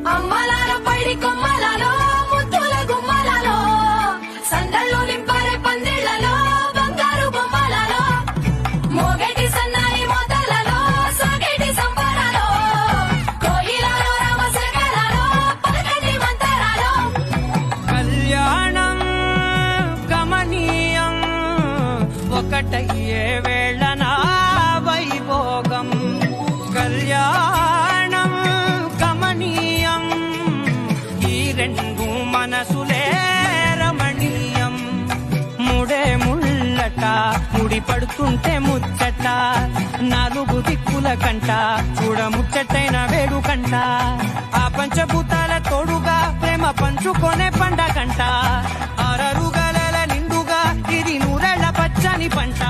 అమ్మలాల పైడి కొమ్మలలో ముద్దుల గుమ్మలలో సందళ్ళు నింపరే పందిళ్లలో బంగారు బొమ్మలలో మోగేటి సన్నాయి మోతలలో సాగేటి సంబరాలో కోయిలలో రామశకలలో పలకటి మంతరాలో కళ్యాణం గమనీయం ఒకటయ్యే వేళన వైభోగం కళ్యాణం గమనీయం ఈ రెండు మనసులే రమణీయం ముడే ముళ్ళట ముడి పడుతుంటే ముచ్చట నాలుగు దిక్కుల కంట చూడ ముచ్చటైన వేడుకంట ఆ పంచభూతాల తోడుగా ప్రేమ పంచుకొనే పండగంట ఆరరుగల నిండుగా ఇది నూరెళ్ళ పచ్చని పంట